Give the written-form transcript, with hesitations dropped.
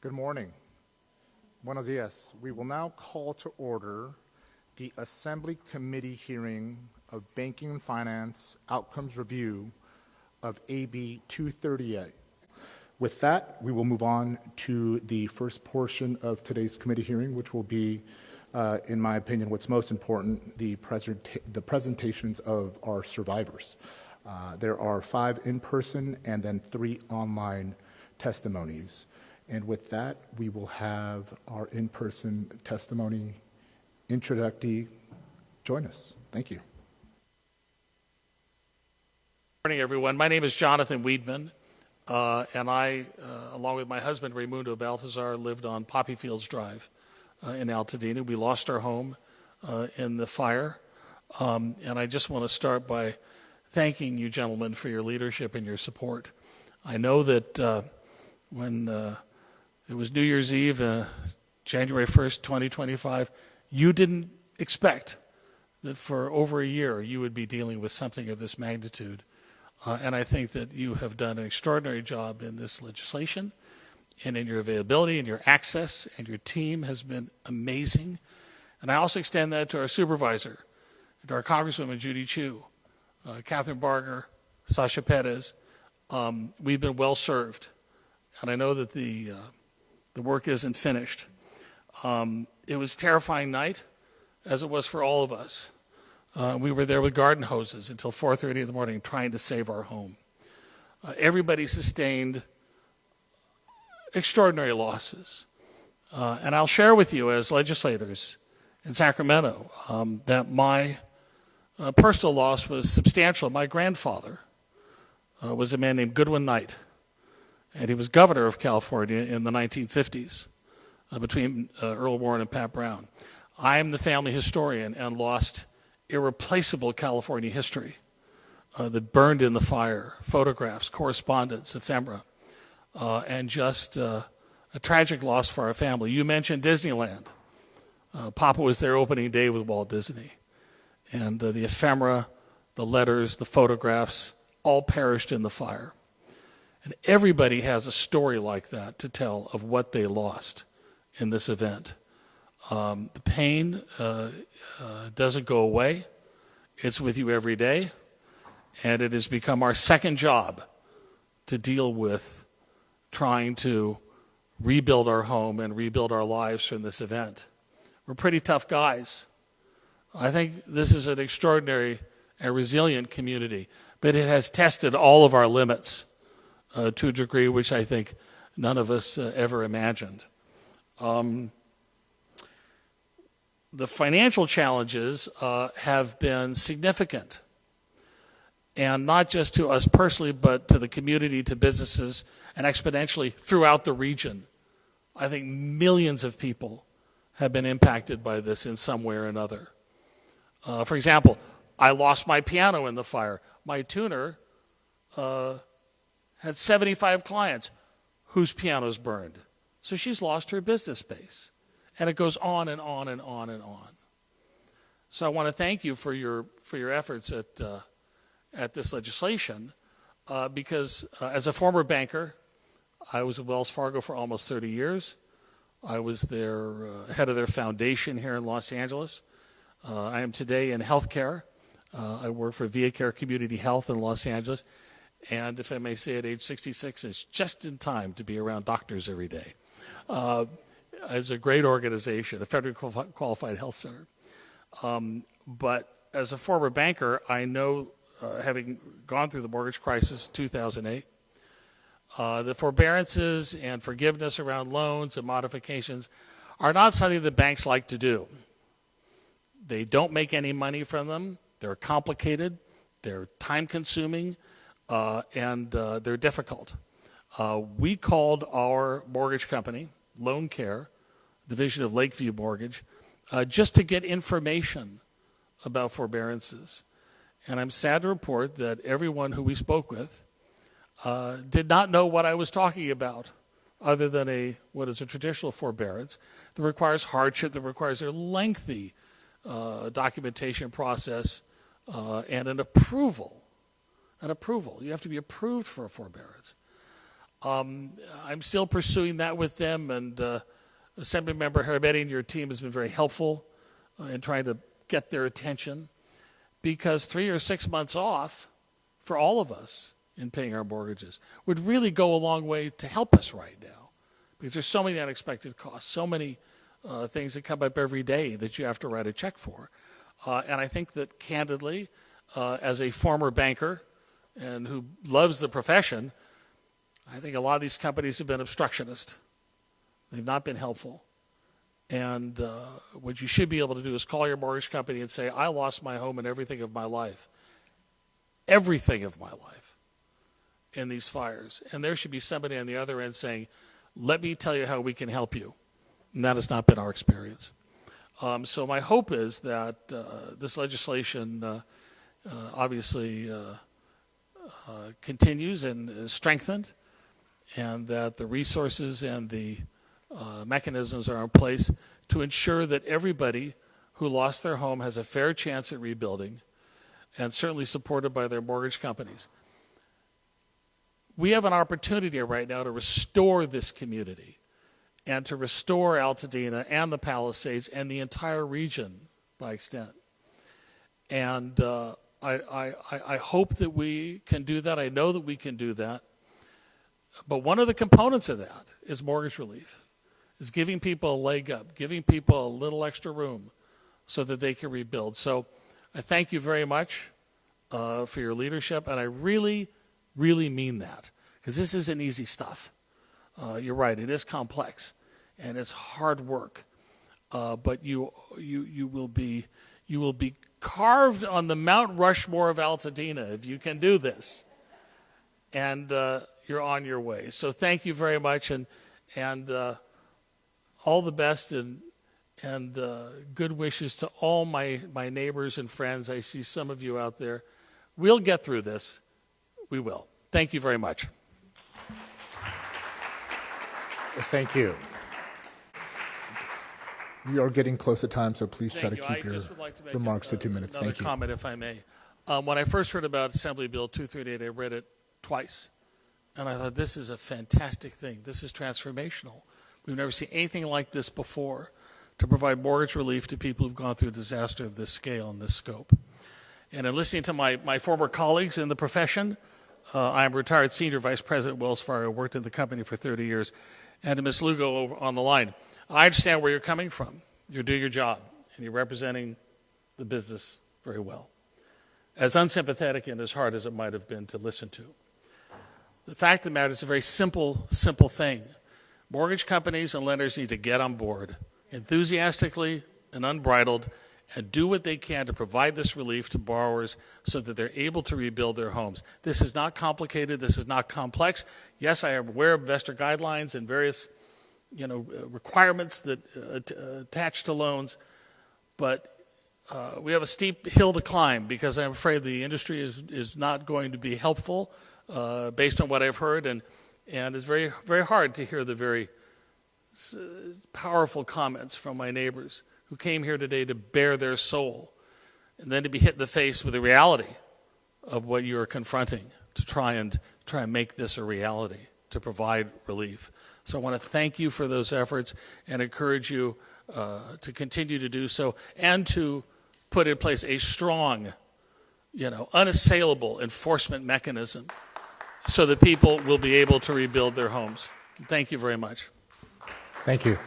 Good morning. Buenos dias. We will now call to order the Assembly Committee hearing of Banking and Finance Outcomes Review of AB 238. With that, we will move on to the first portion of today's committee hearing, which will be, in my opinion, what's most important, the presentations of our survivors. There are 5 in-person and then 3 online testimonies. And with that, we will have our in-person testimony introductee join us. Thank you. Good morning, everyone. My name is Jonathan Weedman, and I, along with my husband, Raimundo Baltazar, lived on Poppy Fields Drive in Altadena. We lost our home in the fire, and I just want to start by thanking you, gentlemen, for your leadership and your support. I know that when it was New Year's Eve, January 1st, 2025. You didn't expect that for over a year you would be dealing with something of this magnitude. And I think that you have done an extraordinary job in this legislation and in your availability and your access, and your team has been amazing. And I also extend that to our supervisor, to our Congresswoman Judy Chu, Catherine Barger, Sasha Perez. We've been well served. And I know that the work isn't finished. It was a terrifying night, as it was for all of us. We were there with garden hoses until 4:30 in the morning trying to save our home. Everybody sustained extraordinary losses. And I'll share with you as legislators in Sacramento that my personal loss was substantial. My grandfather was a man named Goodwin Knight. And he was governor of California in the 1950s between Earl Warren and Pat Brown. I am the family historian and lost irreplaceable California history that burned in the fire, photographs, correspondence, ephemera, and just a tragic loss for our family. You mentioned Disneyland. Papa was there opening day with Walt Disney. And the ephemera, the letters, the photographs, all perished in the fire. And everybody has a story like that to tell of what they lost in this event. The pain doesn't go away. It's with you every day. And it has become our second job to deal with trying to rebuild our home and rebuild our lives from this event. We're pretty tough guys. I think this is an extraordinary and resilient community, but it has tested all of our limits. To a degree which I think none of us ever imagined. The financial challenges have been significant, and not just to us personally, but to the community, to businesses, and exponentially throughout the region. I think millions of people have been impacted by this in some way or another. For example, I lost my piano in the fire. My tuner had 75 clients whose pianos burned. So she's lost her business space. And it goes on and on and on and on. So I want to thank you for your efforts at this legislation because as a former banker, I was at Wells Fargo for almost 30 years. I was their head of their foundation here in Los Angeles. I am today in healthcare. I work for ViaCare Community Health in Los Angeles. And if I may say, at age 66, it's just in time to be around doctors every day. It's a great organization, a federally qualified health center. But as a former banker, I know, having gone through the mortgage crisis in 2008, the forbearances and forgiveness around loans and modifications are not something that banks like to do. They don't make any money from them. They're complicated. They're time-consuming. And they're difficult. We called our mortgage company, Loan Care, division of Lakeview Mortgage, just to get information about forbearances. And I'm sad to report that everyone who we spoke with did not know what I was talking about, other than what is a traditional forbearance that requires hardship, that requires a lengthy documentation process and an approval. You have to be approved for a forbearance. I'm still pursuing that with them, and Assemblymember Harabedian, your team has been very helpful in trying to get their attention, because 3 or 6 months off for all of us in paying our mortgages would really go a long way to help us right now, because there's so many unexpected costs, so many things that come up every day that you have to write a check for. And I think that, candidly, as a former banker and who loves the profession, I think a lot of these companies have been obstructionist. They've not been helpful. And what you should be able to do is call your mortgage company and say, I lost my home and everything of my life in these fires. And there should be somebody on the other end saying, let me tell you how we can help you. And that has not been our experience. So my hope is that this legislation obviously continues and is strengthened, and that the resources and the mechanisms are in place to ensure that everybody who lost their home has a fair chance at rebuilding, and certainly supported by their mortgage companies. We have an opportunity right now to restore this community and to restore Altadena and the Palisades and the entire region by extent. And I hope that we can do that. I know that we can do that. But one of the components of that is mortgage relief, is giving people a leg up, giving people a little extra room so that they can rebuild. So I thank you very much for your leadership, and I really, really mean that, because this isn't easy stuff. You're right, it is complex, and it's hard work. But you will be carved on the Mount Rushmore of Altadena if you can do this. And you're on your way. So thank you very much, and all the best, and good wishes to all my neighbors and friends. I see some of you out there. We'll get through this. We will. Thank you very much. Thank you. We are getting close to time, so please try to keep your remarks to 2 minutes. Thank you. Another comment, if I may. When I first heard about Assembly Bill 238, I read it twice. And I thought, this is a fantastic thing. This is transformational. We've never seen anything like this before, to provide mortgage relief to people who've gone through a disaster of this scale and this scope. And in listening to my former colleagues in the profession, I'm a retired senior vice president at Wells Fargo, worked in the company for 30 years, and to Ms. Lugo over on the line. I understand where you're coming from. You're doing your job, and you're representing the business very well, as unsympathetic and as hard as it might have been to listen to. The fact of the matter is a very simple thing. Mortgage companies and lenders need to get on board enthusiastically and unbridled and do what they can to provide this relief to borrowers so that they're able to rebuild their homes. This is not complicated. This is not complex. Yes, I am aware of investor guidelines and various requirements that attach to loans, but we have a steep hill to climb, because I'm afraid the industry is not going to be helpful based on what I've heard, and it's very, very hard to hear the very powerful comments from my neighbors who came here today to bare their soul, and then to be hit in the face with the reality of what you are confronting, to try and make this a reality, to provide relief. So I want to thank you for those efforts and encourage you to continue to do so, and to put in place a strong, unassailable enforcement mechanism so that people will be able to rebuild their homes. Thank you very much. Thank you.